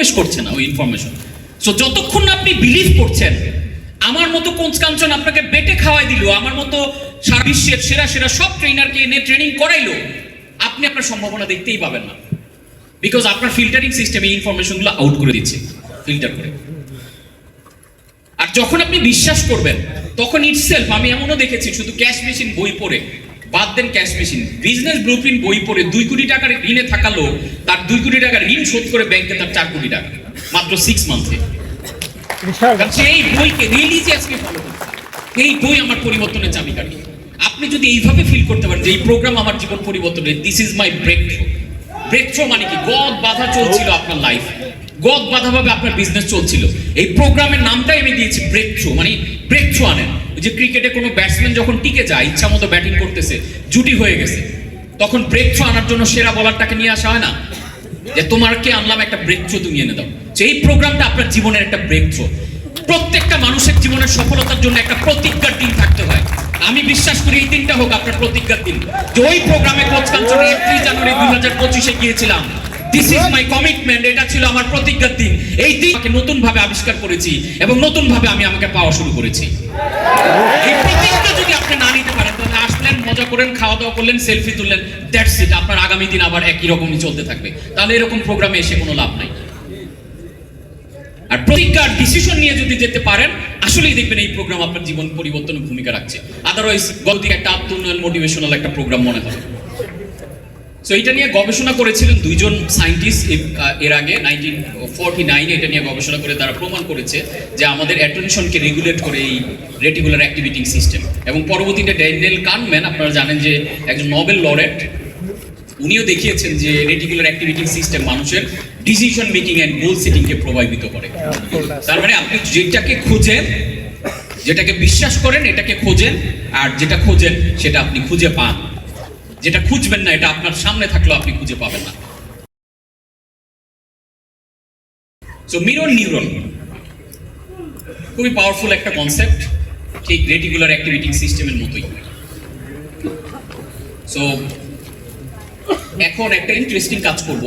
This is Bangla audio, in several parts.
প্রবেশ করছে না ওই ইনফরমেশন। সো যতক্ষণ না আপনি বিলিভ করছেন, আমার মতো কোচ কাঞ্চন আপনাকে বেটে খাওয়াই দিল, আমার মতো সারা বিশ্বের সেরা সেরা সব ট্রেনারকে এনে ট্রেনিং করাইলো, আপনি আপনার সম্ভাবনা দেখতেই পাবেন না। বিকজ আপনার ফিল্টারিং সিস্টেম এই ইনফরমেশনগুলো আউট করে দিচ্ছে, ফিল্টার করে। আর যখন আপনি বিশ্বাস করবেন, তখন ইটসেলফ, আমি এমনও দেখেছি শুধু ক্যাশ মেশিন বই পড়ে, বাদ দেন ক্যাশ মেশিন, বিজনেস ব্লুপ্রিন্ট বই পড়ে 2 কোটি টাকার ঋণে থাকা লোক তার 2 কোটি টাকার ঋণ শোধ করে ব্যাংকে তার 4 কোটি টাকা মাত্র 6 মান্থে। সেই বইকে রিলিজিয়াসলি ফলো করছে, এই বই আমার পরিবর্তনের চাবিকাঠি। আপনি যদি এইভাবে ফিল করতে পারেন যে এই প্রোগ্রাম আমার জীবন পরিবর্তনের, this is my breakthrough. Breakthrough মানে কি? গদ বাধা চলছিল আপনার লাইফ, গদ বাধা ভাবে আপনার বিজনেস চলছিল, এই প্রোগ্রামের নামটাই আমি দিয়েছি ব্রেক থ্রু। মানে ব্রেক থ্রু আনেন। যে ক্রিকেটে কোনো ব্যাটসম্যান যখন টিকে যায়, ইচ্ছা মতো ব্যাটিং করতেছে, জুটি হয়ে গেছে, তখন ব্রেক থ্রু আনার জন্য সেরা বলারটাকে নিয়ে আসা হয় না, যে তোমারকে আনলাম একটা ব্রেক থ্রু, তুমি এনে দাও। এই প্রোগ্রামটা আপনার জীবনের একটা ব্রেক থ্রু। প্রত্যেকটা মানুষের জীবনের সফলতার জন্য একটা প্রতিজ্ঞার দিন থাকতে হয়। আমি বিশ্বাস করি এই দিনটা হোক আপনার প্রতিজ্ঞার দিন। যে ওই প্রোগ্রামে কোচ কাঞ্চনে 31 জানুয়ারি 2025-এ গিয়েছিলাম, দিস ইজ মাই কমিটমেন্ট, এটা ছিল আমার প্রতিজ্ঞার দিন। এই দিনকে নতুন ভাবে আবিষ্কার করেছি এবং নতুন ভাবে আমি আমাকে পাওয়া শুরু করেছি। এই প্রতিজ্ঞা যদি আপনি না নিতে পারেন, তাহলে আসলেন, মজা করেন, খাওয়া দাওয়া করলেন, সেলফি তুললেন, দ্যাটস ইট। আপনার আগামী দিন আবার একই রকমই চলতে থাকবে। তাহলে এরকম প্রোগ্রামে এসে কোনো লাভ নাই। আর প্রতিজ্ঞার ডিসিশন নিয়ে যদি যেতে পারেন, আসলেই দেখবেন এই প্রোগ্রাম আপনার জীবন পরিবর্তনের ভূমিকা রাখছে। আদারওয়াইজ গলতি একটা আত্মোন্নয়ন মোটিভেশনাল একটা প্রোগ্রাম মনে হয়। সো এটা নিয়ে গবেষণা করেছিলেন 2 জন সায়েন্টিস্ট এর আগে 1949 এটা নিয়ে গবেষণা করে তারা প্রমাণ করেছে যে আমাদের অ্যাটেনশনকে রেগুলেট করে এই রেটিকুলার অ্যাক্টিভিটিং সিস্টেম। এবং পরবর্তীতে ড্যানিয়েল কানম্যান, আপনারা জানেন যে একজন নোবেল লরেট, উনিও দেখিয়েছেন যে রেটিকুলার অ্যাক্টিভিটিং সিস্টেম মানুষের ডিসিশন মেকিং এন্ড গোল সেটিংকে প্রভাবিত করে। তার মানে আপনি যেটাকে খোঁজেন, যেটাকে বিশ্বাস করেন, এটাকে খোঁজেন, আর যেটা খোঁজেন সেটা আপনি খুঁজে পান। যেটা খুঁজবেন না, এটা আপনার সামনে থাকলেও আপনি খুঁজে পাবেন না। সো মিরর নিউরন খুবই পাওয়ারফুল একটা কনসেপ্ট, ঠিক রেটিকুলার অ্যাক্টিভিটিং সিস্টেমের মতোই। সো এখন একটা ইন্টারেস্টিং কাজ করব,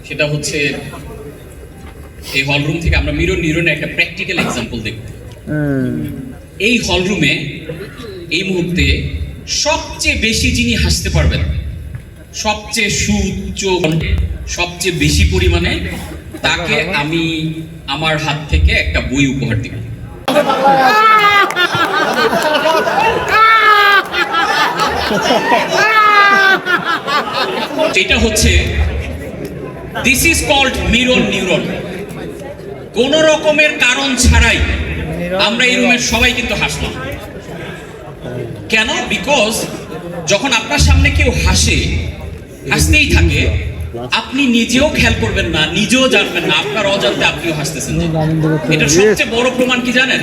সেটা হচ্ছে এই হল রুম থেকে আমরা মিরর নিউরনের একটা প্র্যাকটিক্যাল এক্সাম্পল দেখব। এই হল রুমে এই মুহূর্তে সবচেয়ে বেশি যিনি হাসতে পারবেন, সবচেয়ে সুউচ্চ, সবচেয়ে বেশি পরিমাণে, তাকে আমি আমার হাত থেকে একটা বই উপহার দিব। এটা হচ্ছে this is called mirror neuron. কোন রকমের কারণ ছাড়াই আমরা এই রুমের সবাই কিন্তু হাসলাম। কেন? বিকজ যখন আপনার সামনে কেউ হাসে, হাসতেই থাকে, আপনি নিজেও খেয়াল করবেন না, নিজেও জানবেন না, আপনার অজান্তে আপনিও হাসতেছেন। এটা সবচেয়ে বড় প্রমাণ কি জানেন?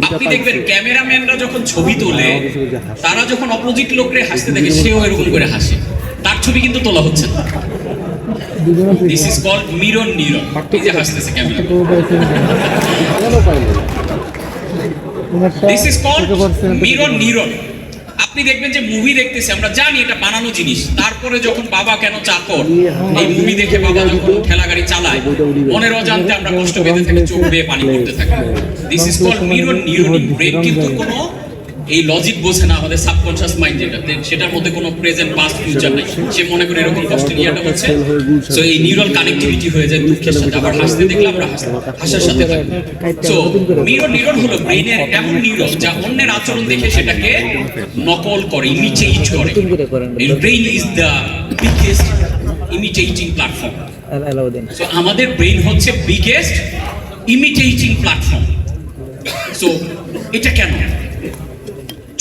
আপনি দেখবেন ক্যামেরাম্যানরা যখন ছবি তোলে, তারা যখন অপোজিট লোকরে হাসতে দেখে, সেও এরকম করে হাসে, তার ছবি কিন্তু তোলা হচ্ছে না। This is called mirror neuron. নিজে হাসতেছে camera. This is called mirror neuron. আপনি দেখবেন যে মুভি দেখতেছি, আমরা জানি এটা বানানো জিনিস, তারপরে যখন বাবা কেন চাকর, এই মুভি দেখে বাবা যখন ঠেলা গাড়ি চালায়, মনের অজান্তে আমরা কষ্ট পেতে থাকি, চোখ বেয়ে পানি পড়তে থাকি। This is called mirror neuron. Brain কিন্তু কোনো এই লজিক বোঝে না, আমাদের সাবকনশিয়াস মাইন্ড যেটা, সেটার মধ্যে কোনো প্রেজেন্ট পাস্ট ফিউচার নাই। সে মনে করে এরকম কষ্টের ইয়াটা হচ্ছে, সো এই নিউরাল কানেক্টিভিটি হয়ে যায় দুঃখের সাথে। আবার হাসতে দেখলে আমরা হাসার সাথে থাকি। সো মিরর নিউরন হলো ব্রেনের এমন নিউরন যা অন্যের আচরণ দেখে সেটাকে নকল করে, ইমিটেট করে। Brain is the biggest imitating platform. So আমাদের ব্রেন হচ্ছে বিগেস্ট ইমিটেটিং প্ল্যাটফর্ম। সো এটা কেন?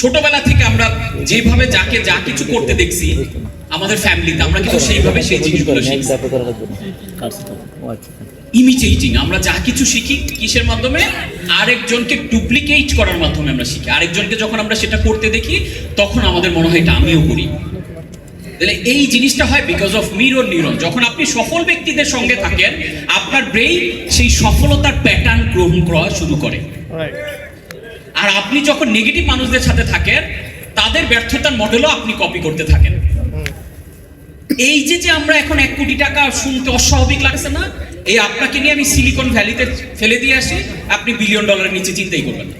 ছোটবেলা থেকে আমরা যেভাবে যাকে যা কিছু করতে দেখছি আমাদের ফ্যামিলিতে, আমরা কিন্তু সেইভাবে সেই জিনিসগুলো শিখি। ইমিটেটিং, আমরা যা কিছু শিখি কিসের মাধ্যমে? আরেকজনকে ডুপ্লিকেট করার মাধ্যমে আমরা শিখি। আরেকজনকে যখন আমরা সেটা করতে দেখি, তখন আমাদের মনে হয় এটা আমিও করি। তাহলে এই জিনিসটা হয় বিকজ অফ মিরর নিউরন। যখন আপনি সফল ব্যক্তিদের সঙ্গে থাকেন, আপনার ব্রেইন সেই সফলতার প্যাটার্ন গ্রহণ করা শুরু করে। আর আপনি যখন নেগেটিভ মানুষদের সাথে থাকেন, তাদের ব্যর্থতার মডেলও আপনি কপি করতে থাকেন। এই যে আমরা এখন 1 কোটি টাকা শুনতে অস্বাভাবিক লাগছে না, এই আপনাকে নিয়ে আমি সিলিকন ভ্যালিতে ফেলে দিয়ে আসি, আপনি $1 বিলিয়ন নিচে চিন্তাই করবেন না।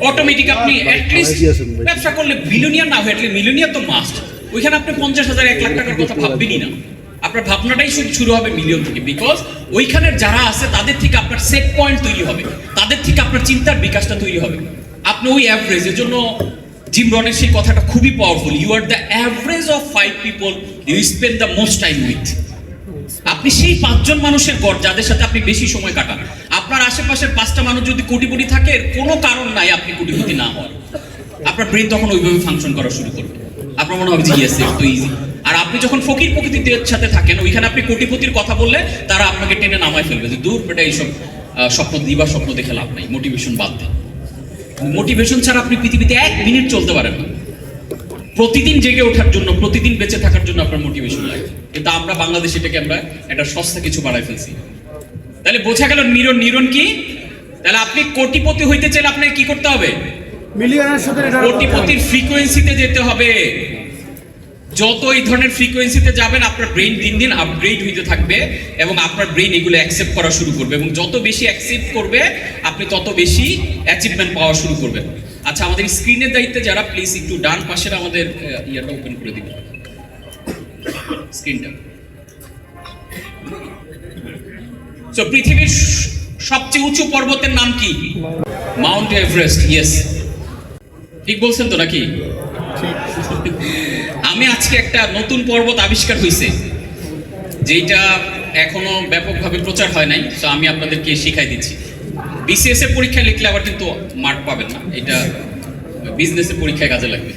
অটোমেটিক আপনি অ্যাটলিস্ট ব্যবসা করলে বিলিয়নিয়ার না হয়ে মিলিয়নিয়ার তো মাস্ট, ওইখানে আপনি 50,000 1 লাখ টাকার কথা ভাববেনই না। আপনার ভাবনাটাই শুরু হবে মিলিয়ন থেকে, বিকজ ওইখানের যারা আছে তাদের থেকে আপনার সেট পয়েন্ট তৈরি হবে, তাদের থেকে আপনার চিন্তার বিকাশটা তৈরি হবে। আপনি ওই অ্যাভারেজ, এর জন্য জিম রনের সেই কথাটা খুবই powerful, you are the average of 5 people you spend the most time with. আপনি সেই 5 জন মানুষের গড় যাদের সাথে আপনি বেশি সময় কাটান। আপনার আশেপাশের 5টা মানুষ যদি কোটিপতি থাকে, এর কোনো কারণ নাই আপনি কোটিপতি না হওয়ার। আপনার ব্রেন তখন ওইভাবে ফাংশন করা শুরু করবে, আপনার মনে হবে যে ইয়েস ইটস তো ইজি। আর আপনি যখন ফকির প্রকৃতির সাথে থাকেন, ওইখানে আপনি কোটিপতির কথা বললে তারা আপনাকে টেনে নামায় ফেলবে যে দূর বেটা এইসব স্বপ্ন দিবা, স্বপ্ন দেখে লাভ নাই, মোটিভেশন বাদ দেন। মোটিভেশন ছাড়া আপনি পৃথিবীতে 1 মিনিট চলতে পারেন না। প্রতিদিন জেগে ওঠার জন্য, প্রতিদিন বেঁচে থাকার জন্য আপনার মোটিভেশন লাগে, কিন্তু আমরা বাংলাদেশ এটাকে আমরা একটা সস্তা কিছু বানাই ফেলছি। তাহলে বোঝা গেল নিউরন কি? তাহলে আপনি কোটিপতি হইতে চাইলে আপনাকে কি করতে হবে? মিলিয়নের সাথে কোটিপতির ফ্রিকোয়েন্সিতে যেতে হবে। যত এই ধরনের ফ্রিকোয়েন্সিতে যাবেন, আপনার ব্রেন দিন দিন আপগ্রেড হইতে থাকবে এবং আপনার ব্রেন এগুলো অ্যাকসেপ্ট করা শুরু করবে, এবং যত বেশি অ্যাকসেপ্ট করবে আপনি তত বেশি অ্যাচিভমেন্ট পাওয়া শুরু করবেন। আচ্ছা, আমাদের স্ক্রিনের দায়িত্বে যারা, প্লিজ একটু ডান পাশের আমাদের ইয়াটা ওপেন করে দিবেন, স্ক্রিনটা। সো পৃথিবীর সবচেয়ে উঁচু পর্বতের নাম কি? Mount Everest. ইয়েস, ঠিক বলছেন তো নাকি? আমি আজকে একটা নতুন পর্বত আবিষ্কার হয়েছে, যেটা এখনো ব্যাপকভাবে প্রচার হয় নাই, তো আমি আপনাদেরকে শিখাই দিচ্ছি। বিসিএস এর পরীক্ষায় লিখলে আবার কিন্তু মার্ক পাবেন না, এটা বিজনেসের পরীক্ষায় কাজে লাগবে।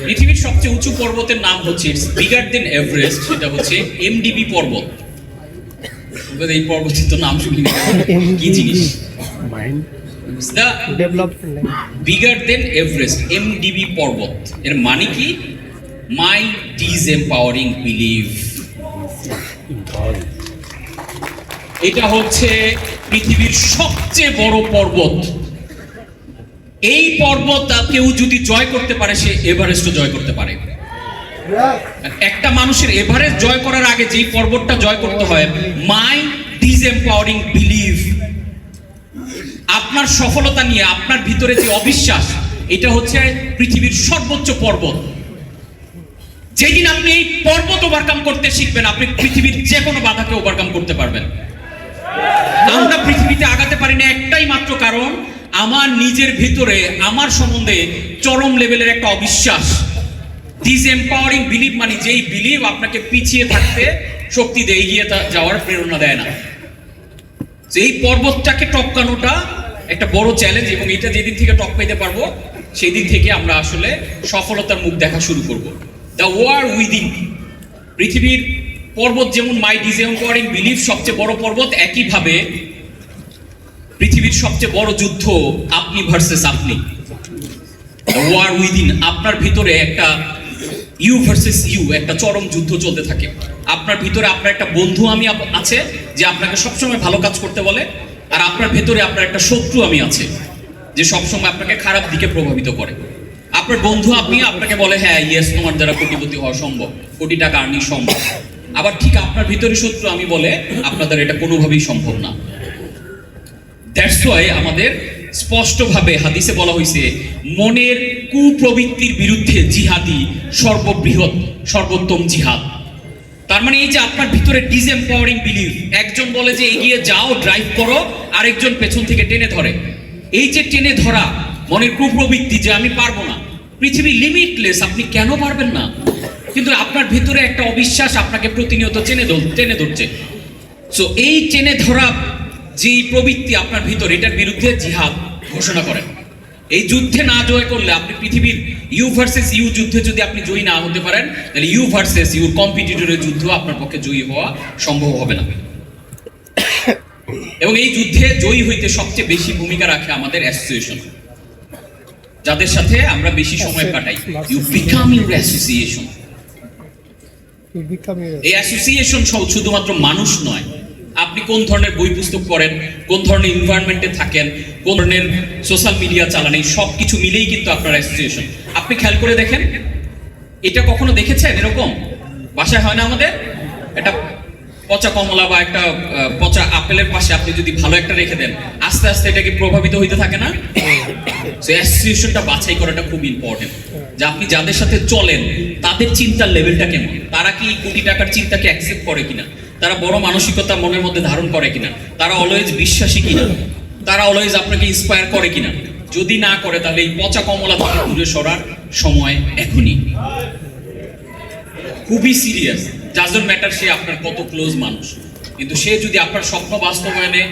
পৃথিবীর সবচেয়ে উঁচু পর্বতের নাম হচ্ছে, ইটস বিগার দেন এভারেস্ট, সেটা হচ্ছে এমডিবি পর্বত। এই পর্বতের তো নাম শুনি কি জিনিস? The bigger then Everest, MDB পর্বত। এর মানে কি? Mind is empowering believe. এটা হচ্ছে পৃথিবীর সবচেয়ে বড় পর্বত। এই পর্বত কেউ যদি জয় করতে পারে, সে এভারেস্টও জয় করতে পারে। একটা মানুষের এভারেস্ট জয় করার আগে যেই পর্বতটা জয় করতে হয়, মাইন্ড ইজ এম্পাওয়ারিং বিলিভ। আপনার সফলতা নিয়ে আপনার ভিতরে যে অবিশ্বাস, এটা হচ্ছে পৃথিবীর সর্বোচ্চ পর্বত। যেদিন আপনি এই পর্বত ওভারকাম করতে শিখবেন, আপনি পৃথিবীর যে কোনো বাধাকে ওভারকাম করতে পারবেন। আমরা পৃথিবীতে আগাতে পারি না একটাই মাত্র কারণ, আমার নিজের ভিতরে আমার সম্বন্ধে চরম লেভেলের একটা অবিশ্বাস। দিস এম্পাওয়ারিং বিলিভ মানে যেই বিলিভ আপনাকে পিছিয়ে থাকতে শক্তি দেয়, এগিয়ে যাওয়ার প্রেরণা দেয় না। এই পর্বতটাকে টপকানোটা একটা বড় চ্যালেঞ্জ, এবং এটা যেদিন থেকে টপ পাইতে পারবো, সেই দিন থেকে আমরা আসলে সফলতার মুখ দেখা শুরু করব। The war within. পৃথিবীর পর্বত যেমন মাই ইজ এম্পাওয়ারিং বিলিভ সবচেয়ে বড় পর্বত, একইভাবে পৃথিবীর সবচেয়ে বড় যুদ্ধ আপনি ভার্সেস আপনি। দ্য ওয়ার উইদিন, আপনার ভিতরে একটা ইউ ভার্সেস ইউ, একটা চরম যুদ্ধ চলতে থাকে। আপনার ভিতরে আপনার একটা বন্ধু আমি আছে, যে আপনাকে সবসময় ভালো কাজ করতে বলে, আর আপনার ভেতরে আপনার একটা শত্রু আমি আছে, যে সবসময় আপনাকে খারাপ দিকে প্রভাবিত করে। আপনার বন্ধু আপনি, আপনাকে বলে হ্যাঁ ইয়েস তোমার দ্বারা কোটিপতি হওয়া সম্ভব, কোটি টাকা আর্নিং সম্ভব। আবার ঠিক আপনার ভিতরে শত্রু আমি বলে আপনার দ্বারা এটা কোনোভাবেই সম্ভব না। দ্যাটস ওয়াই আমাদের স্পষ্টভাবে হাদিসে বলা হয়েছে, মনের কুপ্রবৃত্তির বিরুদ্ধে জিহাদি সর্ববৃহৎ সর্বোত্তম জিহাদ। তার মানে এই যে আপনার ভিতরে ডিসএম্পাওয়ারিং বিলিভ, একজন বলে যে এগিয়ে যাও, ড্রাইভ করো, আরেকজন পেছন থেকে টেনে ধরে। এই যে টেনে ধরা মনের কুপ্রবৃত্তি, যে আমি পারবো না, পৃথিবী লিমিটলেস, আপনি কেন পারবেন না? কিন্তু আপনার ভিতরে একটা অবিশ্বাস আপনাকে প্রতিনিয়ত টেনে ধরছে। সো এই টেনে ধরা যেই প্রবৃত্তি আপনার ভিতরে, এটার বিরুদ্ধে জিহাদ ঘোষণা করেন। এই যুদ্ধে না জয় করলে, আপনি পৃথিবীর ইউ ভার্সেস ইউ যুদ্ধে যদি আপনি জয়ী না হতে পারেন, তাহলে ইউ ভার্সেস ইউর কম্পিটিটরের যুদ্ধ আপনার পক্ষে জয়ী হওয়া সম্ভব হবে না। এবং এই যুদ্ধে জয়ী হইতে সবচেয়ে বেশি ভূমিকা রাখে আমাদের অ্যাসোসিয়েশন, যাদের সাথে আমরা বেশি সময় কাটাই। You become your association. এই অ্যাসোসিয়েশন শুধুমাত্র মানুষ নয়, আপনি কোন ধরনের বই পুস্তক পড়েন, কোন ধরনের এনভায়রনমেন্টে থাকেন, কোন ধরনের সোশ্যাল মিডিয়া চালান, এই সব কিছু মিলেই কিন্তু আপনার অ্যাসোসিয়েশন। আপনি খেয়াল করে দেখেন, এটা কখনো দেখেছেন এরকম? বাসায় হয় না আমাদের? একটা পচা কমলা বা একটা পচা আপেলের পাশে আপনি যদি ভালো একটা রেখে দেন, আস্তে আস্তে এটা কি প্রভাবিত হইতে থাকে না? সো অ্যাসোসিয়েশনটা বাছাই করাটা খুব ইম্পর্টেন্ট, যে আপনি যাদের সাথে চলেন তাদের চিন্তার লেভেলটা কেমন, তারা কি কোটি টাকার চিন্তাকে অ্যাকসেপ্ট করে কিনা, তারা বড় মানসিকতা মনের মধ্যে ধারণ করে কিনা, তারা অলওয়েজ বিশ্বাসী কিনা, তারা অলওয়েজ আপনাকে ইন্সপায়ার করে কিনা। যদি না করে তাহলে এই পচা কমলা থেকে দূরে সরার সময় এখনই। খুবই সিরিয়াস। ডাজন্ট ম্যাটার সে আপনার কত ক্লোজ মানুষ, কিন্তু সে যদি আপনার স্বপ্ন বাস্তবায়নে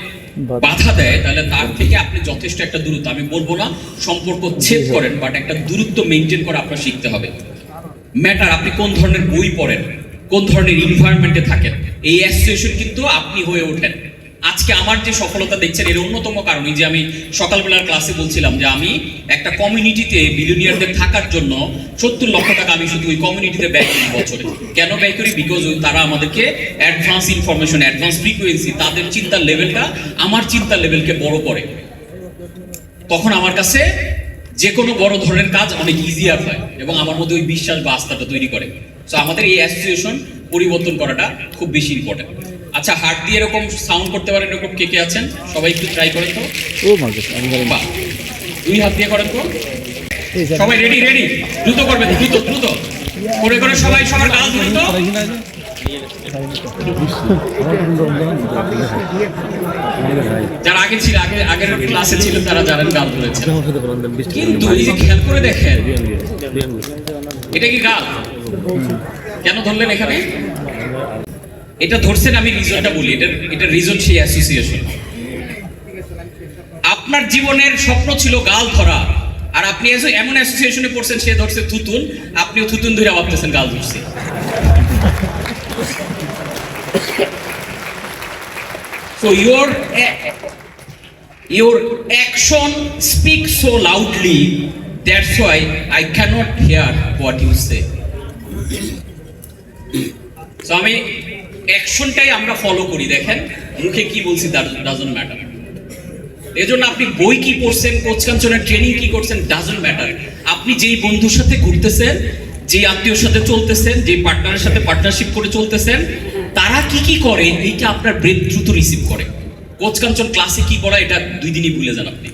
বাধা দেয় তাহলে তার থেকে আপনি যথেষ্ট একটা দূরত্ব, আমি বলবো না সম্পর্ক ছেদ করেন, বাট একটা দূরত্ব মেনটেন করা আপনার শিখতে হবে। ম্যাটার আপনি কোন ধরনের বই পড়েন, কোন ধরনের এনভায়রনমেন্টে থাকেন, এই অ্যাসোসিয়েশন কিন্তু আপনি হয়ে ওঠেন। আজকে আমার যে সফলতা দেখছেন এর অন্যতম কারণ এই যে আমি সকালবেলার ক্লাসে বলছিলাম যে আমি একটা কমিউনিটিতে বিলিয়নিয়ারদের থাকার জন্য 70 লক্ষ টাকা আমি শুধু ওই কমিউনিটিতে ব্যয় করি বছরে। কেন ব্যয় করি? বিকজ তারা আমাদেরকে অ্যাডভান্স ইনফরমেশন, অ্যাডভান্স ফ্রিকোয়েন্সি, তাদের চিন্তার লেভেলটা আমার চিন্তার লেভেলকে বড় করে। তখন আমার কাছে যে কোনো বড় ধরনের কাজ অনেক ইজিয়ার হয় এবং আমার মধ্যে ওই বিশ্বাস বা আস্থাটা তৈরি করে। সো আমাদের এই অ্যাসোসিয়েশন পরিবর্তন করাটা খুব বেশি ইম্পর্টেন্ট। আচ্ছা, হাত দিয়ে এরকম সাউন্ড করতে পারেন এরকম কে কে আছেন? সবাই একটু ট্রাই করেন তো। ও মাই গড, বাহ, 2 হাত দিয়ে করেন তো। সবাই রেডি রেডি, দ্রুত করবেন, দ্রুত দ্রুত করে করে সবাই সবার গাল দ্রুত। যারা আগে ছিল, আগের ক্লাসে ছিল তারা জানেন গাল ধরেছেন, কিন্তু এই যে খেয়াল করে দেখেন এটা কি গাল? কেন ধরলেন এখানে? এটা ধরছেন, আমি রিজনটা বলি। এটা রিজন সেই অ্যাসোসিয়েশন। আপনার জীবনের স্বপ্ন ছিল গাল ধরা, আর আপনি এমন অ্যাসোসিয়েশনে পড়ছেন, সে ধরছে থুতুন, আপনিও থুতুন ধরে ভাবতেছেন গাল ধরছে। So your action speaks so loudly, that's why I cannot hear what you say. So আমি অ্যাকশনটাই আমরা ফলো করি। দেখেন মুখে কি বলছি ডাজন্ট ম্যাটার। এজন্য আপনি বই কি পড়ছেন, কোচ কাঞ্চনের ট্রেনিং কি করছেন, ডাজন্ট ম্যাটার। আপনি যেই বন্ধুর সাথে ঘুরতেছেন, যে আত্মীয়র সাথে চলতেছেন, যে পার্টনারের সাথে পার্টনারশিপ করে চলতেছেন, তারা কি কি করে এইটা আপনার ব্রেন দ্রুত রিসিভ করে। কোচ কাঞ্চন ক্লাসে কি পড়া এটা 2 দিনই ভুলে যান আপনি।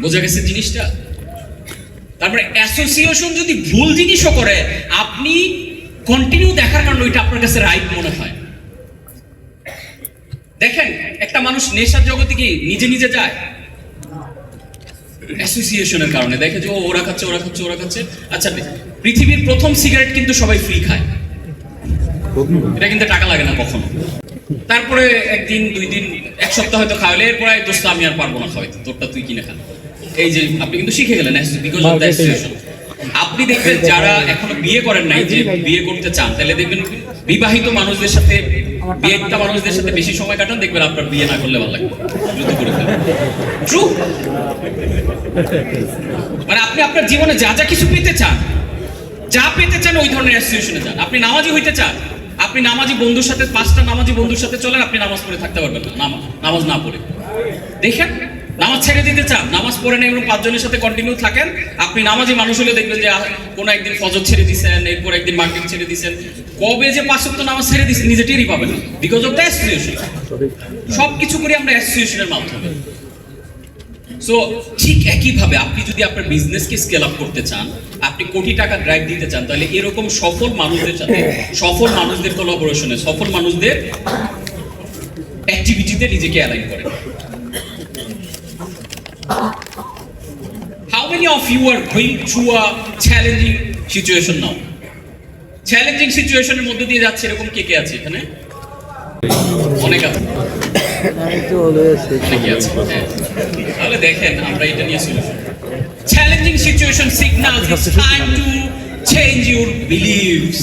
বোঝা গেছে জিনিসটা? তারপরে অ্যাসোসিয়েশন যদি ভুল জিনিসও করে, আপনি কন্টিনিউ দেখার কারণে ওইটা আপনার কাছে রাইট মনে হয়। দেখেন একটা মানুষ নেশার জগতে কি নিজে নিজে যায়? অ্যাসোসিয়েশনের কারণে। দেখে যে ওরা খাচ্ছে, ওরা খাচ্ছে, ওরা খাচ্ছে। আচ্ছা, পৃথিবীর প্রথম সিগারেট কিন্তু সবাই ফ্রি খায়, এটা কিন্তু টাকা লাগে না কখনো। তারপরে একদিন, 2 দিন, 1 সপ্তাহ হয়তো খাওয়ালে, এরপরে দোস্ত আমি আর পারবো না খাওয়াইতে, তোরটা তুই কিনে খান। এই যে আপনি কিন্তু শিখে গেলেন বিকজ অফ দ্য অ্যাসোসিয়েশন। আপনি দেখবেন যারা এখনো বিয়ে করেন নাই, যে বিয়ে করতে চান, তাহলে দেখবেন বিবাহিত মানুষদের সাথে, বিয়েটা মানুষদের সাথে বেশি সময় কাটান, দেখবেন আপনার বিয়ে না করলে ভালো লাগবে, দ্রুত করে ফেলেন। ট্রু। মানে আপনি আপনার জীবনে যা যা কিছু পেতে চান, যা পেতে চান, ওই ধরনের অ্যাসোসিয়েশনে যান। আপনি নামাজি হইতে চান, আপনি নামাজি বন্ধুর সাথে 5টা নামাজি বন্ধুর সাথে চলেন, আপনি নামাজ পড়ে থাকতে পারবেন না, নামাজ না পড়ে। দেখেন, নামাজ ছেড়ে দিতে চান, নামাজ পড়েন এবং 5 জনের সাথে কন্টিনিউ থাকেন, আপনি নামাজি মানুষ হলে দেখবেন যে কোনো একদিন ফজর ছেড়ে দিয়েছেন, এরপর একদিন মাগরিব ছেড়ে দিয়েছেন, কবে যে 5 ওয়াক্ত নামাজ ছেড়ে দিয়েছেন নিজে টেরই পাবেন না, বিকজ অফ দ্য অ্যাসোসিয়েশন। সবকিছু করি আমরা অ্যাসোসিয়েশনের মাধ্যমে। সো ঠিক একইভাবে আপনি যদি আপনার বিজনেসকে স্কেল আপ করতে চান, আপনি কোটি টাকা ড্রাইভ দিতে চান, তাহলে এরকম সফল মানুষদের সাথে, সফল মানুষদের কোলাবোরেশনে, সফল মানুষদের অ্যাক্টিভিটিতে নিজেকে অ্যালাইন করেন। How many of you are going through a challenging situation now? Challenging সিচুয়েশনের মধ্যে দিয়ে যাচ্ছে এরকম কে কে আছে এখানে? অনেক আছে। তাহলে দেখেন আমরা এটা নিয়ে solution. Challenging situation signal it's time to change your believes.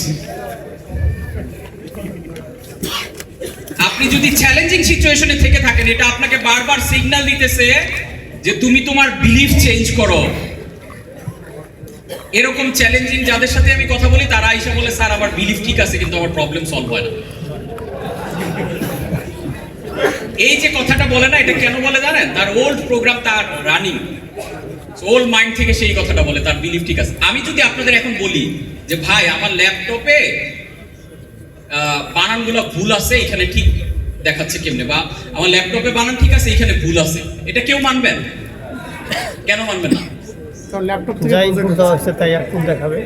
আপনি যদি চ্যালেঞ্জিং সিচুয়েশনে থেকে থাকেন, এটা আপনাকে বারবার সিগন্যাল দিতেছে যে তুমি তোমার বিলিফ চেঞ্জ করো। এরকম চ্যালেঞ্জিং যাদের সাথে আমি কথা বলি, তারা আইসা বলে স্যার আমার বিলিফ ঠিক আছে কিন্তু আমার প্রবলেম সলভ হয় না। এই যে কথাটা বলে না, এটা কেন বলে জানেন? তার ওল্ড প্রোগ্রাম তার রানিং। ওল্ড মাইন্ড থেকে সেই কথাটা বলে, তার বিলিফ ঠিক আছে। আমি যদি আপনাদের এখন বলি যে ভাই আমার ল্যাপটপে বানানগুলো ভুল আছে, এখানে ঠিক দেখাচ্ছে কেমনে, বা আমার ল্যাপটপে বানান ঠিক আছে এখানে ভুল আছে, এটা কেউ মানবেন? কেন মানবেন না? যাই ইনপুট দেওয়া হচ্ছে তাই আউটপুট দেখাবে।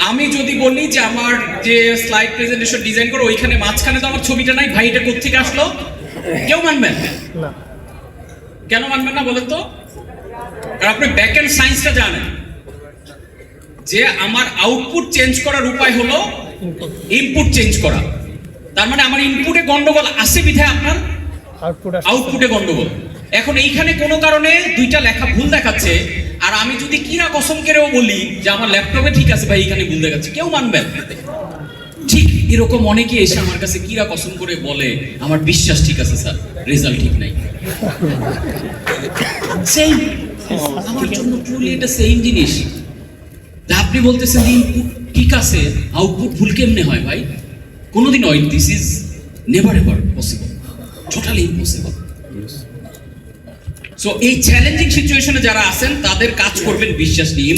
আমি যদি বলি যে আমার যে স্লাইড প্রেজেন্টেশন ডিজাইন করো ওইখানে মাঝখানে তো আমার ছবিটা নাই, ভাই এটা কোত্থেকে আসলো? কেউ মানবেন না। কেন মানবেন না বলেন তো? কারণ আপনি ব্যাক এন্ড সায়েন্সটা জানেন যে আমার আউটপুট চেঞ্জ করার উপায় হলো ইনপুট চেঞ্জ করা। তার মানে আমার ইনপুটে গন্ডগোল আছে বিধায় আপনার আউটপুটে গন্ডগোল। এখন এইখানে কোনো কারণে দুইটা লেখা ভুল দেখাচ্ছে, আর আমি যদি কিরা কসম করেও বলি যে আমার ল্যাপটপে ঠিক আছে ভাই এখানে ভুল দেখাচ্ছে, কেউ মানবেন? ঠিক এরকম অনেকে এসে আমার কাছে কিরা কসম করে বলে আমার বিশ্বাস ঠিক আছে স্যার, রেজাল্ট ঠিক নাই। সেম আমার জন্য পুরো এটা সেম জিনিস। আপনি বলতেছেন ইনপুট ঠিক আছে আউটপুট ভুল কেমনে হয় ভাই? কোনোদিন হয়? This is never ever possible, totally impossible. So এই চ্যালেঞ্জিং সিচুয়েশনে যারা আছেন তাদের কাজ করবেন বিশ্বাস নিয়ে।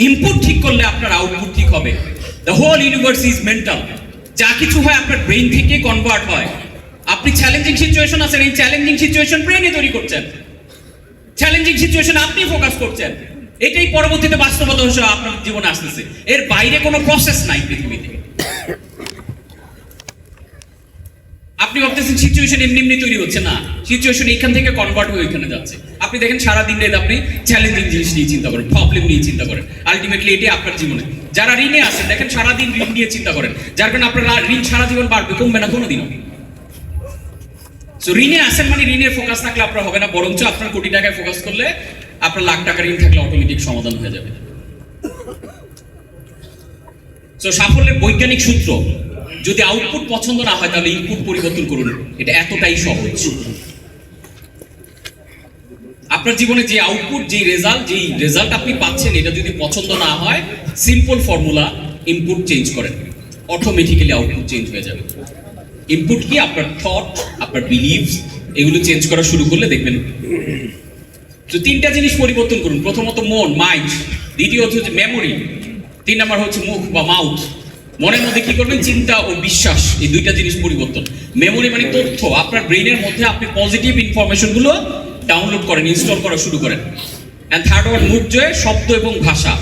ইনপুট ঠিক করলে আপনার আউটপুট ঠিক হবে। The whole universe is mental. যা কিছু হয় আপনার ব্রেইন থেকে কনভার্ট হয়। আপনি চ্যালেঞ্জিং সিচুয়েশন আছেন, এই চ্যালেঞ্জিং সিচুয়েশন ব্রেইনে তৈরি করছেন, চ্যালেঞ্জিং সিচুয়েশন আপনি ফোকাস করছেন, এটাই পরবর্তীতে বাস্তবতা হিসেবে আপনার জীবনে আসতেছে। এর বাইরে কোনো প্রসেস নাই পৃথিবীতে। আপনি ভাবতেছেন সিচুয়েশন এমনি এমনি তৈরি হচ্ছে না, সিচুয়েশন এখান থেকে কনভার্ট হয়ে ওইখানে যাচ্ছে। আপনি দেখেন সারাদিন রাত আপনি চ্যালেঞ্জিং জিনিস নিয়ে চিন্তা করেন, প্রবলেম নিয়ে চিন্তা করেন, আলটিমেটলি এটাই আপনার জীবনে। যারা ঋণে আছেন দেখেন সারাদিন ঋণ নিয়ে চিন্তা করেন, যার কারণে আপনার ঋণ সারা জীবন বাড়বে, কমবে না কোনোদিনও। সো ঋণে আছেন মানে ঋণের ফোকাস থাকলে আপনার হবে না, বরঞ্চ আপনার কোটি টাকায় ফোকাস করলে আপনার লাখ টাকা ঋণ থাকলে অটোমেটিক সমাধান হয়ে যাবে। সো সাফল্যের বৈজ্ঞানিক সূত্র, যদি আউটপুট পছন্দ না হয় তাহলে ইনপুট পরিবর্তন করুন। এটা এতটাই সহজ। আপনার জীবনে যে আউটপুট, যেই রেজাল্ট আপনি পাচ্ছেন, এটা যদি পছন্দ না হয়, সিম্পল ফর্মুলা, ইনপুট চেঞ্জ করেন, অটোমেটিক্যালি আউটপুট চেঞ্জ হয়ে যাবে। ইনপুট কি? আপনার থট, আপনার বিলিভস, এগুলো চেঞ্জ করা শুরু করলে দেখবেন। তো তিনটা জিনিস পরিবর্তন করুন। প্রথমত মন, মাইন্ড, দ্বিতীয়ত হচ্ছে মেমোরি, তিন নাম্বার হচ্ছে মুখ বা মাউথ। মনের মধ্যে কি করবেন? চিন্তা ও বিশ্বাস, এই দুইটা জিনিস পরিবর্তন। মেমোরি মানে তথ্য, আপনার ব্রেইনের মধ্যে আপনি পজিটিভ ইনফরমেশন গুলো ডাউনলোড করেন, ইনস্টল করা শুরু করেন। এন্ড থার্ড ওয়ান মুখ, যে শব্দ এবং ভাষা,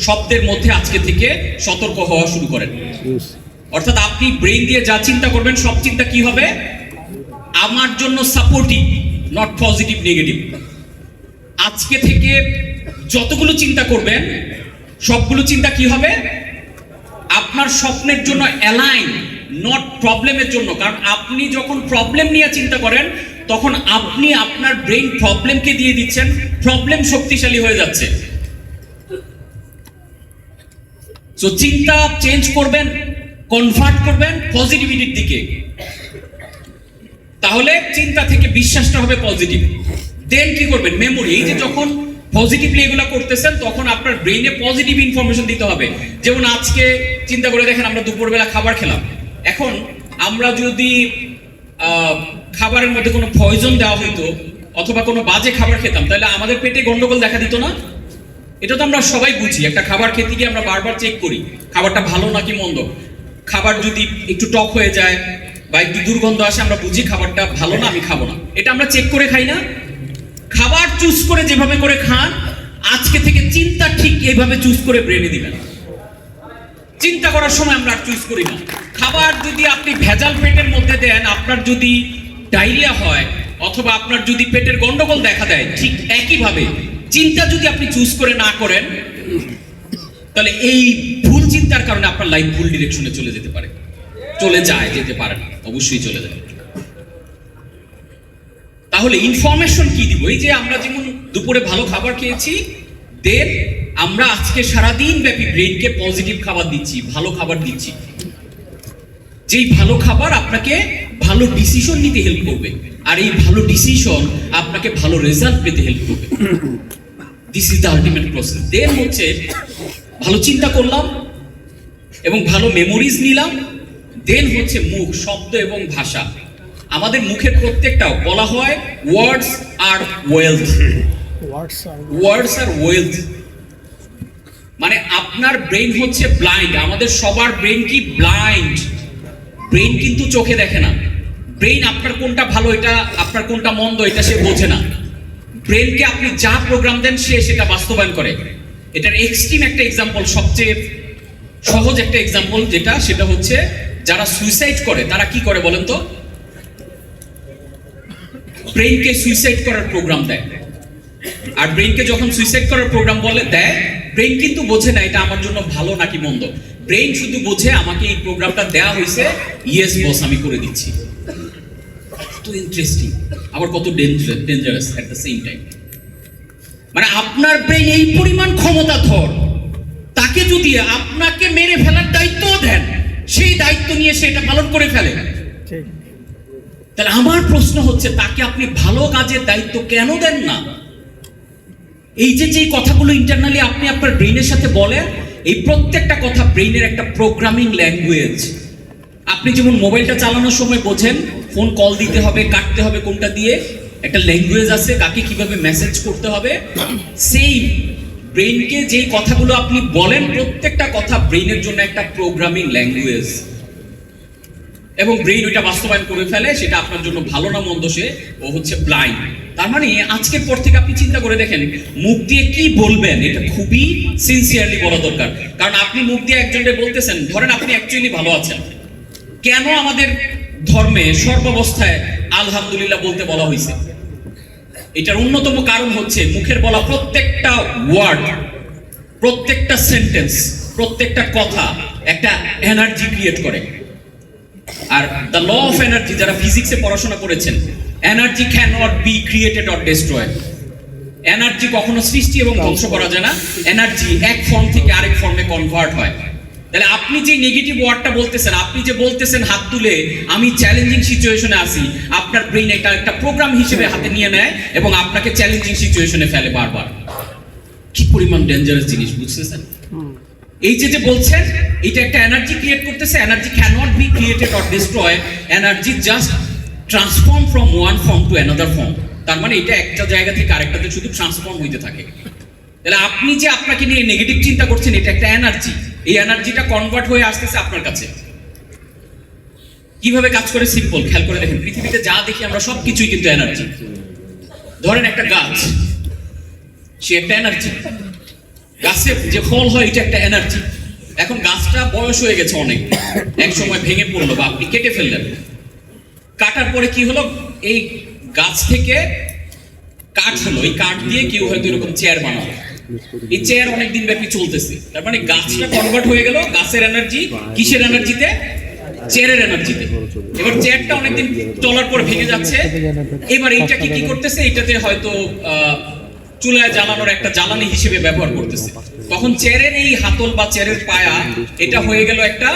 শব্দের মধ্যে আজকে থেকে সতর্ক হওয়া শুরু করেন। অর্থাৎ আপনি ব্রেইন দিয়ে যা চিন্তা করবেন সব চিন্তা কি হবে? আমার জন্য সাপোর্টিভ, নট পজিটিভ নেগেটিভ। আজকে থেকে যতগুলো চিন্তা করবেন সবগুলো চিন্তা কি হবে? আপনার স্বপ্নের জন্য অ্যালাইন, নট প্রবলেমের জন্য। কারণ আপনি যখন প্রবলেম নিয়ে চিন্তা করেন তখন আপনি আপনার ব্রেইন প্রবলেমকে দিয়ে দিচ্ছেন, প্রবলেম শক্তিশালী হয়ে যাচ্ছে। সো চিন্তা চেঞ্জ করবেন, কনভার্ট করবেন পজিটিভিটির দিকে, তাহলে চিন্তা থেকে বিশ্বাসটা হবে পজিটিভ। দেন কি করবেন? মেমোরি। এই যে যখন পজিটিভলি এগুলো করতেছেন তখন আপনার ব্রেইনে পজিটিভ ইনফরমেশন দিতে হবে। যেমন আজকে চিন্তা করে দেখেন, আমরা দুপুরবেলা খাবার খেলাম। এখন আমরা যদি খাবারের মধ্যে কোনো পয়জন দেওয়া হইতো অথবা কোনো বাজে খাবার খেতাম, তাহলে আমাদের পেটে গন্ডগোল দেখা দিত না? এটা তো আমরা সবাই বুঝি। একটা খাবার খেতে গিয়ে আমরা বারবার চেক করি খাবারটা ভালো নাকি মন্দ। খাবার যদি একটু টক হয়ে যায় বা একটু দুর্গন্ধ আসে, আমরা বুঝি খাবারটা ভালো না, আমি খাবো না। এটা আমরা চেক করে খাই না? খাবার চুজ করে যেভাবে করে খান, আজকে থেকে চিন্তা ঠিক এইভাবে চুজ করে ব্রেনে দিবেন। চিন্তা করার সময় আমরা চুজ করি না। খাবার যদি আপনি ভেজাল পেটের মধ্যে দেন, আপনার যদি ডায়রিয়া হয় অথবা আপনার যদি পেটের গন্ডগোল দেখা দেয়, ঠিক একইভাবে চিন্তা যদি আপনি চুজ করে না করেন, তাহলে এই ভুল চিন্তার কারণে আপনার লাইফ ভুল ডিরেকশনে চলে যেতে পারে, যেতে পারে না, অবশ্যই চলে যায়। তাহলে ইনফরমেশন কি দিব? এই যে আমরা যেমন দুপুরে ভালো খাবার খেয়েছি, দেন আমরা আজকে সারাদিন ব্যাপী ব্রেইনকে পজিটিভ খাবার দিচ্ছি, ভালো খাবার দিচ্ছি। যেই ভালো খাবার আপনাকে ভালো ডিসিশন নিতে হেল্প করবে, আর এই ভালো ডিসিশন আপনাকে ভালো রেজাল্ট পেতে হেল্প করবে। This is the ultimate process. Then হচ্ছে ভালো চিন্তা করলাম এবং ভালো মেমোরিজ নিলাম। দেন হচ্ছে মুখ, শব্দ এবং ভাষা। আমাদের মুখের প্রত্যেকটা বলা হয় ওয়ার্ডস আর ওয়েলথ, ওয়ার্ডস আর ওয়েলথ। মানে আপনার ব্রেন হচ্ছে ব্লাইন্ড, আমাদের সবার ব্রেন কি ব্লাইন্ড। ব্রেন কিন্তু চোখে দেখে না। ব্রেন আপনার কোনটা ভালো, এটা আপনার কোনটা মন্দ, এটা সে বোঝে না। ব্রেনকে আপনি যা প্রোগ্রাম দেন সে সেটা বাস্তবায়ন করে। এটার এক্সট্রিম একটা এক্সাম্পল, সবচেয়ে সহজ একটা এক্সাম্পল যেটা, সেটা হচ্ছে যারা সুইসাইড করে তারা কি করে বলেন তো? ব্রেনকে সুইসাইড করার প্রোগ্রাম দেয়। আর ব্রেনকে যখন সুইসাইড করার প্রোগ্রাম বলে দেয়, ব্রেন কিন্তু বোঝে না এটা আমার জন্য ভালো নাকি মন্দ। ব্রেন শুধু বোঝে আমাকে এই প্রোগ্রামটা দেওয়া হয়েছে, ইয়েস বস আমি করে দিচ্ছি। কত ইন্টারেস্টিং, আবার কত dangerous at the same time. মানে আপনার ব্রেন এই পরিমাণ ক্ষমতাধর, তাকে যদি আপনাকে মেরে ফেলার দায়িত্ব দেন, সেই দায়িত্ব নিয়ে সে এটা পালন করে ফেলে। তাহলে আমার প্রশ্ন হচ্ছে, তাকে আপনি ভালো কাজের দায়িত্ব কেন দেন না? এই যে কথাগুলো ইন্টারনালি আপনি আপনার ব্রেইনের সাথে বলেন, এই প্রত্যেকটা কথা ব্রেইনের একটা প্রোগ্রামিং ল্যাঙ্গুয়েজ। আপনি যেমন মোবাইলটা চালানোর সময় বোঝেন ফোন কল দিতে হবে, কাটতে হবে কোনটা দিয়ে, একটা ল্যাঙ্গুয়েজ আছে কাকে কিভাবে মেসেজ করতে হবে। সেই ব্রেইনকে যে কথাগুলো আপনি বলেন, প্রত্যেকটা কথা ব্রেইনের জন্য একটা প্রোগ্রামিং ল্যাঙ্গুয়েজ, এবং ব্রেইন ওইটা বাস্তবায়ন করে ফেলে। সেটা আপনার জন্য ভালো না মন্দ, সে ও হচ্ছে ব্লাইন্ড। তার মানে আজকের পর থেকে আপনি চিন্তা করে দেখেন, মুখ দিয়ে কি বলবেন এটা খুবই সিনসিয়ারলি বলা দরকার। কারণ আপনি মুখ দিয়ে একজনকে বলতেছেন, ধরেন আপনি অ্যাকচুয়ালি ভালো আছেন, কেন আমাদের ধর্মে সর্বাবস্থায় আলহামদুলিল্লাহ বলতে বলা হয়েছে? এটার অন্যতম কারণ হচ্ছে মুখের বলা প্রত্যেকটা ওয়ার্ড, প্রত্যেকটা সেন্টেন্স, প্রত্যেকটা কথা একটা এনার্জি ক্রিয়েট করে। আর দ্য ল অফ এনার্জি, যারা ফিজিক্সে পড়াশোনা করেছেন, energy can not be created or destroyed. Energy কখনো সৃষ্টি এবং ধ্বংস করা যায় না। এনার্জি এক ফর্ম থেকে আরেক ফর্মে কনভার্ট হয়। তাহলে আপনি যে নেগেটিভ ওয়ার্ডটা বলতেছেন, আপনি যে বলতেছেন হাত তুলে আমি চ্যালেঞ্জিং সিচুয়েশনে আছি, আপনার ব্রেইন এটা একটা প্রোগ্রাম হিসেবে হাতে নিয়ে নেয় এবং আপনাকে চ্যালেঞ্জিং সিচুয়েশনে ফেলে বারবার। কি পরিমাণ ডেঞ্জারাস জিনিস, বুঝতেছেন? এই যে বলছেন এটা একটা এনার্জি ক্রিয়েট করতেছে। Energy can't be created or destroyed, energy just transform from one form to another form. তার মানে এটা একটা জায়গা থেকে আরেকটাতে শুধু ট্রান্সফর্ম হইতে থাকে। তাহলে আপনি যে আপনাকে নিয়ে নেগেটিভ চিন্তা করছেন, এটা একটা এনার্জি। এই এনার্জিটা কনভার্ট হয়ে আসতেছে আপনার কাছে। কিভাবে কাজ করে সিম্পল, খেয়াল করে দেখেন। পৃথিবীতে যা দেখি আমরা সবকিছুই কিন্তু এনার্জি। ধরেন একটা গাছ, সে একটা এনার্জি। গাছে যে ফল হয় এটা একটা এনার্জি। এখন গাছটা বয়স হয়ে গেছে অনেক, এক সময় ভেঙে পড়লো বা আপনি কেটে ফেললেন। কাটার পরে কি হলো, এই গাছ থেকে কাঠ হলো, এই কাঠ দিয়ে কেউ হয়তো এরকম চেয়ার বানালো। এই চেয়ার অনেকদিন ব্যাপী চলতেছে। তার মানে গাছটা কনভার্ট হয়ে গেল গাছের এনার্জি কিসের এনার্জিতে? চেয়ারের এনার্জিতে। এবার চেয়ারটা অনেকদিন চলার পর ভেঙে যাচ্ছে। এবার এইটাকে কি করতেছে, এটাতে হয়তো চুলায় জ্বালানোর একটা জ্বালানি হিসেবে ব্যবহার করতেছে। তখন চেয়ারের এই হাতল বা চেয়ারের পায়া এটা হয়ে গেল একটা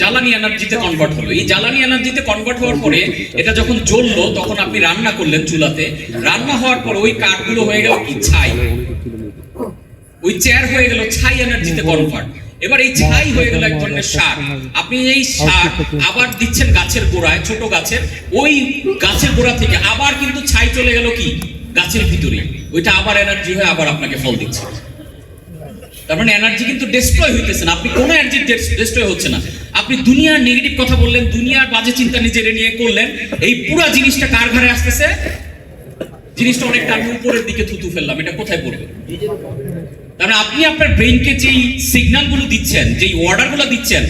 জ্বালানি এনার্জিতে কনভার্ট হলো। এই জ্বালানি এনার্জিতে কনভার্ট হওয়ার পরে এটা যখন জ্বললো, তখন আপনি রান্না করলেন চুলাতে। রান্না হওয়ার পর ওই কাঠগুলো হয়ে গেল কি? ছাই। ওই চেয়ার হয়ে গেল ছাই এনার্জিতে কনভার্ট। এবার এই ছাই হয়ে গেল এক ধরনের সার। আপনি এই সার আবার দিচ্ছেন গাছের গোড়ায়, ছোট গাছের, ওই গাছের গোড়া থেকে আবার কিন্তু ছাই চলে গেল কি? গাছের ভিতরে। ওইটা আবার এনার্জি হয়ে আবার আপনাকে ফল দিচ্ছে। তার মানে এনার্জি কিন্তু ডেস্ট্রয় হইতেছে না, আপনি কোনো এনার্জি ডেস্ট্রয় হচ্ছে না। আপনি দুনিয়ার নেগেটিভ কথা বললেন, দুনিয়ার বাজে চিন্তা নিজের নিয়ে করলেন, এই পুরো জিনিসটা কার ঘরে আসতেছে? জিনিসটা অনেকটা আমি উপরের দিকে থুতু ফেললাম, এটা কোথায় পড়বে? তার মানে আপনি আপনার ব্রেইনকে যেই সিগন্যালগুলো দিচ্ছেন, যেই অর্ডারগুলো দিচ্ছেন,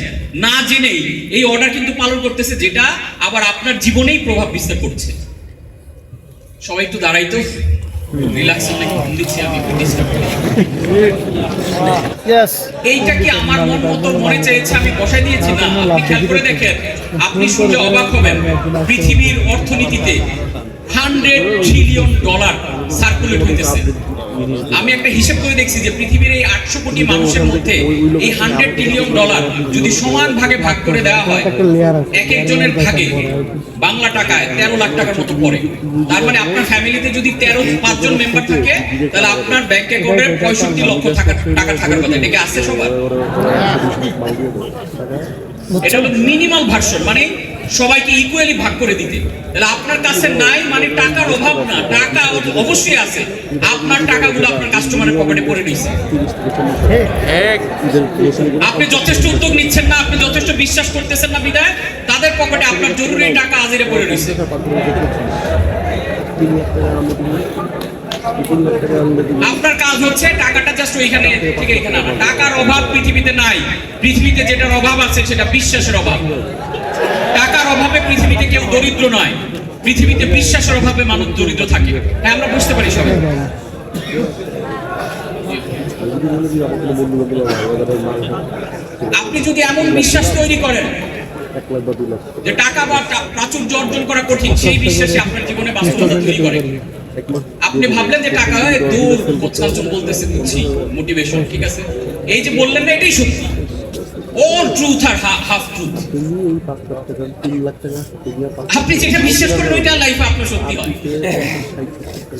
না জেনেই এই অর্ডার কিন্তু পালন করতেছে, যেটা আবার আপনার জীবনেই প্রভাব বিস্তার করছে। সবাই একটু দাঁড়াইতো, রিল্যাক্স অনেক ঘুম দিচ্ছি আমি, ডিস্টার্ব করি। এইটা কি আমার মন মতো মনে চেয়েছে আমি বসাই দিয়েছি? না, আপনি খেয়াল করে দেখেন, আপনি শুনলে অবাক হবেন। পৃথিবীর অর্থনীতিতে $100 ট্রিলিয়ন সার্কুলেট হইতেছে। আমি একটা হিসাব করে দেখছি যে পৃথিবীর এই 800 কোটি মানুষের মধ্যে এই $100 ট্রিলিয়ন যদি সমান ভাগে ভাগ করে দেওয়া হয়, এক একজনের ভাগে বাংলা টাকায় 13 লাখ টাকার মতো পড়ে। তার মানে আপনার ফ্যামিলিতে যদি 5 জন মেম্বার থাকে, তাহলে আপনার ব্যাংক অ্যাকাউন্টে 65 লক্ষ টাকা থাকার কথা। এটা কি আছে সবার? এটা হলো মিনিমাল ভার্সন, মানে সবাইকে ইকুয়ালি ভাগ করে দিতে। তাহলে আপনার কাছে নাই মানে টাকার অভাব না, টাকা অবশ্যই আছে, আপনার টাকাগুলো আপনার কাস্টমারের পকেটে পড়ে নিচ্ছে। আপনি যথেষ্ট উদ্যোগ নিচ্ছেন না, আপনি যথেষ্ট বিশ্বাস করতেছেন না, বিদায় তাদের পকেটে আপনার জরুরি টাকা আজেরে পড়ে রয়েছে। আপনার কাজ হচ্ছে টাকাটা জাস্ট ওইখানে থেকে এখানে আনা। টাকার অভাব পৃথিবীতে নাই, পৃথিবীতে যেটার অভাব আছে সেটা বিশ্বাসের অভাব। টাকার অভাবে পৃথিবীতে কেউ দরিদ্র নয়, পৃথিবীতে বিশ্বাসের অভাবে মানুষ দরিদ্র থাকে। হ্যাঁ, আমরা বুঝতে পারি সবাই। আপনি যদি এমন বিশ্বাস তৈরি করেন যে টাকা বা প্রাচুর্য অর্জন করা কঠিন, সেই বিশ্বাসে আপনার জীবনে বাস্তবতা তৈরি করেন। আপনি ভাবলেন যে টাকা হয় দূর, কোথাও বলতেছে বুঝছি মোটিভেশন, ঠিক আছে, এই যে বললেন না এটাই সত্যি। অল ট্রুথ আর হাফ ট্রুথ। আপনি যেটা বিশ্বাস করেন ওইটা লাইফে আপনার সত্যি হয়।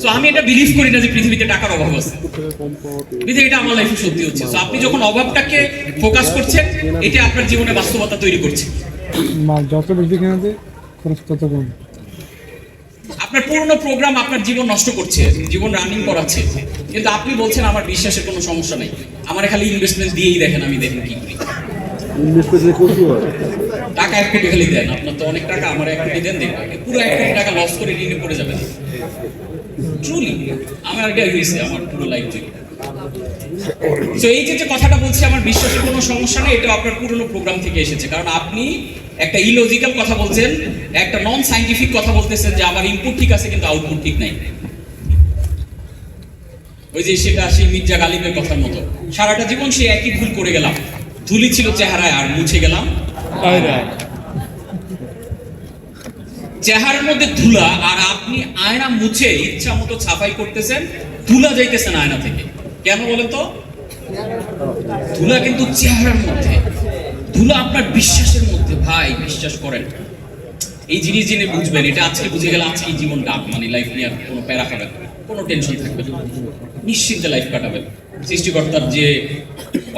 সো আমি এটা বিলিভ করি না যে পৃথিবীতে টাকার অভাব আছে, কিন্তু এটা আমার লাইফে সত্যি হচ্ছে। সো আপনি যখন অভাবটাকে ফোকাস করছেন, এটা আপনার জীবনে বাস্তবতা তৈরি করছে। যত বেশি কেনাতে খরচ তত কম। আপনার পুরনো প্রোগ্রাম আপনার জীবন নষ্ট করছে, জীবন রানিং করাচ্ছে, কিন্তু আপনি বলছেন আমার বিশ্বাসের কোনো সমস্যা নেই, আমার খালি ইনভেস্টমেন্ট দিয়েই দেখেন, আমি দেখেন কি করি। টাকা 1 কোটি খালি দেন, আপনার তো অনেক টাকা, আমার 1 কোটি দেন, দেখবেন পুরো 1 কোটি টাকা লস করে ঋণে পড়ে যাবেন। ট্রুলি আমার এটাই হয়েছে আমার পুরো লাইফ জুড়ে। তো এই যে কথাটা বলছি আমার বিশ্বাসের কোনো সমস্যা নেই, এটা আপনার পুরনো প্রোগ্রাম থেকে এসেছে। কারণ আপনি একটা ইলজিক্যাল কথা বলছেন, একটা নন সায়েন্টিফিক কথা বলতেছেন যে আমার ইনপুট ঠিক আছে কিন্তু আউটপুট ঠিক নাই। ওই যে সেটা সেই মির্জা গালিবের কথার মতো, সারাটা জীবন সে একই ভুল করে গেলাম, ধুলি ছিল চেহারায় আর মুছে গেলাম চেহারার মধ্যে ধুলা, আর আপনি আয়না মুছে ইচ্ছা মতো ছাপাই করতেছেন, ধুলা যাইতেছেন আয়না থেকে। কেন বলেন তো? ধুলা কিন্তু চেহারার মধ্যে, ধুলা আপনার বিশ্বাসের মধ্যে। ভাই বিশ্বাস করেন, এই জিনিস জেনে বুঝবেন, এটা আজকে বুঝে গেলে আজকে জীবনটা মানে লাইফ নিয়ে কোনো প্যারা খাবেন, কোনো টেনশন থাকবে না, নিশ্চিন্তে লাইফ কাটাবেন। সৃষ্টিকর্তার যে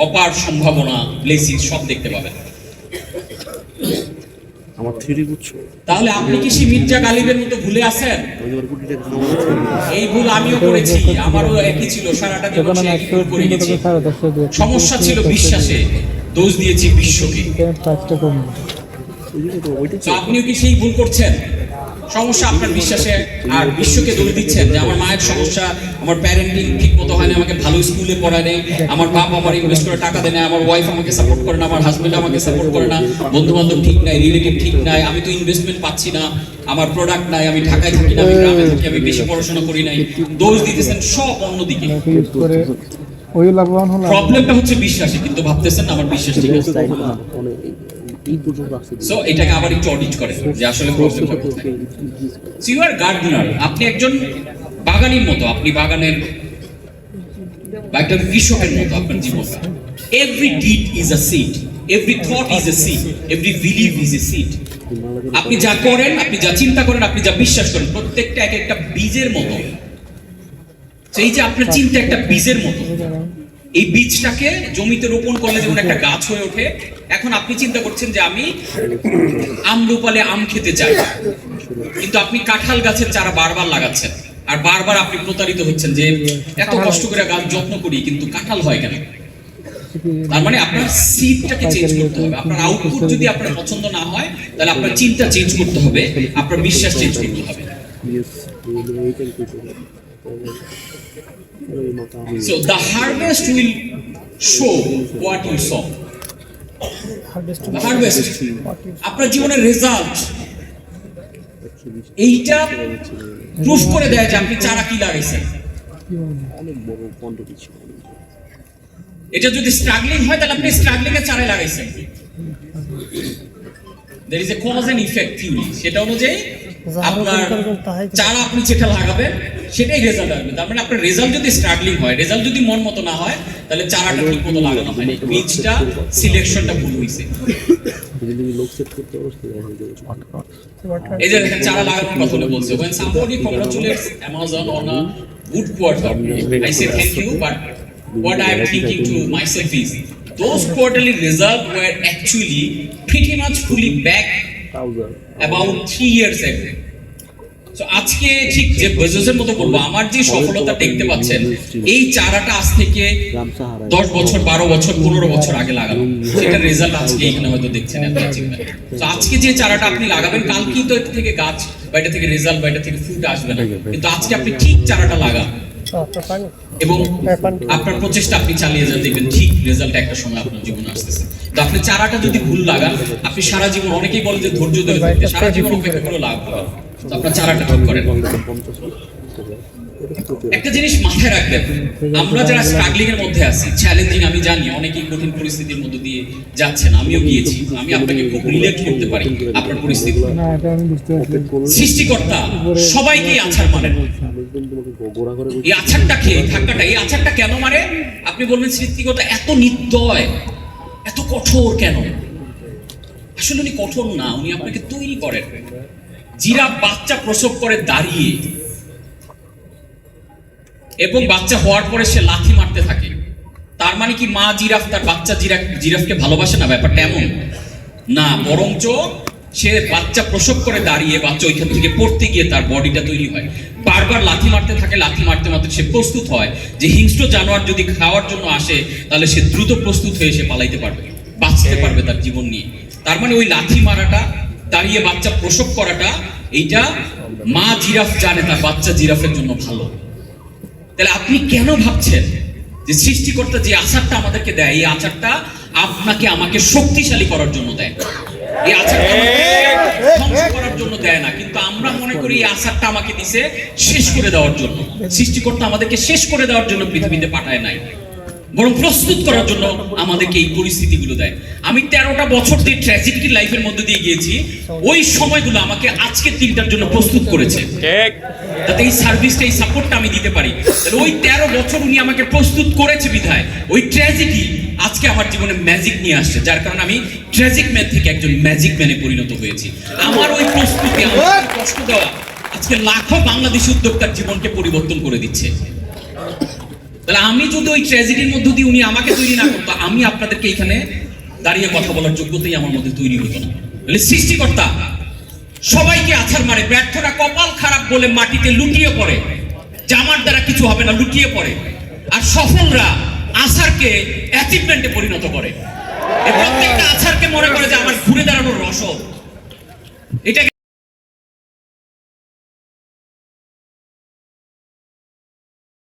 অপার সম্ভাবনা, ব্লেসিং সব দেখতে পাবেন। আমার থিওরি বুঝছো? তাহলে আপনি কি সেই মির্জা গালিবের মতো ভুলে আছেন? এই ভুল আমিও করেছি, আমারও একই ছিল, সারাটা জীবন সে একই ভুল করে গেছি। সমস্যা ছিল বিশ্বাসে, দোষ দিয়েছি বিশ্বকে। তো আপনিও কি সেই ভুল করছেন? সমস্যা আপনার বিশ্বাসে, আর বিশ্বকে দোষ দিচ্ছেন যে আমার মায়ের সমস্যা, আমার প্যারেন্টিং ঠিক মতো হয় না, আমাকে ভালো স্কুলে পড়ায় নেই, আমার বাবা আমার ইনভেস্ট করে টাকা দেয় না, আমার ওয়াইফ আমাকে সাপোর্ট করে না, আমার হাজবেন্ড আমাকে সাপোর্ট করে না, বন্ধু বান্ধব ঠিক নাই, রিলেটিভ ঠিক নাই, আমি তো ইনভেস্টমেন্ট পাচ্ছি না, আমার প্রোডাক্ট নাই, আমি ঢাকায় থাকি না, আমি গ্রামে থাকি, আমি বেশি পড়াশোনা করি নাই, দোষ দিতেছেন সব অন্যদিকে। প্রবলেমটা হচ্ছে বিশ্বাসে, কিন্তু ভাবতেছেন আমার বিশ্বাস ঠিক আছে। সো এটাকে আবার একটু অডিট করেন যে আসলে প্রবলেমটা কোথায়। সো ইউ আর গার্ডেনার, আপনি একজন বাগানের মতো, আপনি বাগানের বা একটা কৃষকের মতো আপনার জীবনটা। Every did is a seed, every thought is a seed, every believe is a seed. আপনি যা করেন, আপনি যা চিন্তা করেন, আপনি যা বিশ্বাস করেন, প্রত্যেকটা এক একটা বীজের মতো। সেই যে আপনার চিন্তা একটা বীজের মতো, এই বীজটাকে জমিতে রোপণ করলে যেমন একটা গাছ হয়ে ওঠে, এখন আপনি চিন্তা করছেন যে আমি আমরুপালে আম খেতে চাই, কিন্তু আপনি কাঁঠাল গাছের চারা বারবার লাগাচ্ছেন, আর বারবার আপনি প্রতারিত হচ্ছেন যে এত কষ্ট করে গাছ যত্ন করি কিন্তু কাঁঠাল হয় কেন। তার মানে আপনার সিডটাকে চেঞ্জ করতে হবে। আপনার আউটপুট যদি আপনার পছন্দ না হয়, তাহলে আপনার চিন্তা চেঞ্জ করতে হবে, আপনার বিশ্বাস চেঞ্জ করতে হবে। So the harvest will show what you sow. The harvest, আপনার জীবনের রেজাল্ট এইটা প্রুফ করে দেয় যে আপনি চারা কি লাগাইছেন। এটা যদি স্ট্রাগলিং হয় তাহলে আপনি স্ট্রাগলিং এর চারা লাগাইছেন। There is a cause and effect theory, সেটা অনুযায়ী আপনার চারা আপনি যেটা লাগাবেন সেটাই রেজাল্ট আসবে। তার মানে আপনার রেজাল্ট যদি স্ট্রাগলিং হয়, রেজাল্ট যদি মন মতো না হয়, তাহলে চারাটা ঠিক মতো লাগানো হয়নি, বীজটা সিলেকশনটা ভুল হয়েছে। এই যে দেখেন চারা লাগানোর কথা বলছে, when somebody congratulates Amazon on a good quarter, I say thank you, but what I am thinking to myself is those quarterly results were actually pretty much fully back about 3 years ago. So আজকে ঠিক যে বেজোসের মতো বলবো, আমার যে সফলতা দেখতে পাচ্ছেন, এই চারাটা আজ থেকে 10 বছর 12 বছর 15 বছর আগে লাগানো, সেটা রেজাল্ট আজকে এখানে হয়তো দেখছেন এত অ্যাচিভমেন্ট। তো আজকে যে চারাটা আপনি লাগাবেন, কালকেই তো এটা থেকে গাছ বা এটা থেকে রেজাল্ট বা এটা থেকে ফ্রুট আসবে না, কিন্তু আজকে আপনি ঠিক চারাটা লাগান এবং আপনার প্রচেষ্টা আপনি চালিয়ে যান, দেখবেন ঠিক রেজাল্ট একটা সময় আপনার জীবনে আসতেছে। তো আপনি চারাটা যদি ভুল লাগান, আপনি সারা জীবন, অনেকেই বলে যে ধৈর্য ধরে থাকতে, সারা জীবন অপেক্ষা করে লাভ হবে। তো আপনার চারাটা ঠিক করেন। একটা জিনিস মাথায় রাখবেন, আমরা যারা স্ট্রাগলিং এর মধ্যে আছি, চ্যালেঞ্জিং, আমি জানি অনেকেই কঠিন পরিস্থিতির মধ্যে দিয়ে যাচ্ছেন, আমিও গিয়েছি, আমি আপনাকে খুব রিলেট করতে পারি আপনার পরিস্থিতি। না, এটা আমি বুঝতে পারছি। সৃষ্টিকর্তা সবাইকেই আছাড় মারেন। এই আছাড়টা খেয়ে থাকাটা, এই আছাড়টা কেন মারে? আপনি বলবেন সৃষ্টিকর্তা এত নির্দয়, এত কঠোর কেন? আসলে উনি কঠোর না, উনি আপনাকে তৈরি করেন। জিরাফ বাচ্চা প্রসব করে দাঁড়িয়ে, এবং বাচ্চা হওয়ার পরে সে লাথি মারতে থাকে। তার মানে কি মা জিরাফ তার বাচ্চা জিরাফকে ভালোবাসে না? ব্যাপারটা এমন না, বরঞ্চ সে বাচ্চা প্রসব করে দাঁড়িয়ে, বাচ্চা ওইখান থেকে পড়তে গিয়ে তার বডিটা তৈরি হয়, বারবার লাথি মারতে থাকে, লাথি মারতে মারতে সে প্রস্তুত হয় যে হিংস্র জানোয়ার যদি খাওয়ার জন্য আসে, তাহলে সে দ্রুত প্রস্তুত হয়ে সে পালাইতে পারবে, বাঁচতে পারবে তার জীবন নিয়ে। তার মানে ওই লাথি মারাটা, দাঁড়িয়ে বাচ্চা প্রসব করাটা, এইটা মা জিরাফ জানে তার বাচ্চা জিরাফের জন্য ভালো। তাহলে আপনি কেন ভাবছেন যে সৃষ্টিকর্তা যে আচারটা আমাদেরকে দেয়, এই আচারটা আপনাকে আমাকে শক্তিশালী করার জন্য দেয়, এই আচারটা ধ্বংস করার জন্য দেয় না। কিন্তু আমরা মনে করি এই আচারটা আমাকে দিছে শেষ করে দেওয়ার জন্য। সৃষ্টিকর্তা আমাদেরকে শেষ করে দেওয়ার জন্য পৃথিবীতে পাঠায় নাই, বরং প্রস্তুত করার জন্য আমাদেরকে এই পরিস্থিতিগুলো দেয়। আমি 13টা বছর যে ট্র্যাজেডি লাইফের মধ্যে দিয়ে গিয়েছি, ওই সময়গুলো আমাকে আজকের দিনটার জন্য প্রস্তুত করেছে, যাতে এই সার্ভিসটা, এই সাপোর্টটা আমি দিতে পারি। তাহলে ওই 13 বছর উনি আমাকে প্রস্তুত করেছে বিধায় ওই ট্র্যাজেডি আজকে আমার জীবনে ম্যাজিক নিয়ে আসছে, যার কারণে আমি ট্র্যাজিক ম্যান থেকে একজন ম্যাজিক ম্যানে পরিণত হয়েছি। আমার ওই প্রস্তুতি, আমার কষ্ট দেওয়া আজকে লাখো বাংলাদেশি উদ্যোক্তার জীবনকে পরিবর্তন করে দিচ্ছে। তাহলে আমি যদি ওই ট্র্যাজেডির মধ্য দিয়ে উনি আমাকে তৈরি না করতো, আমি আপনাদেরকে এখানে দাঁড়িয়ে কথা বলার যোগ্যতাই আমার মধ্যে তৈরি হতো না। তাহলে সৃষ্টিকর্তা সবাইকে আছাড় মারে। ব্যর্থরা কপাল খারাপ বলে মাটিতে লুটিয়ে পড়ে, জামার দ্বারা কিছু হবে না, লুটিয়ে পড়ে। আর সফলরা আছাড়কে অ্যাচিভমেন্টে পরিণত করে। এই প্রত্যেকটা আছাড়কে মনে করে যে আমার ঘুরে দাঁড়ানোর রসদ, এটাকে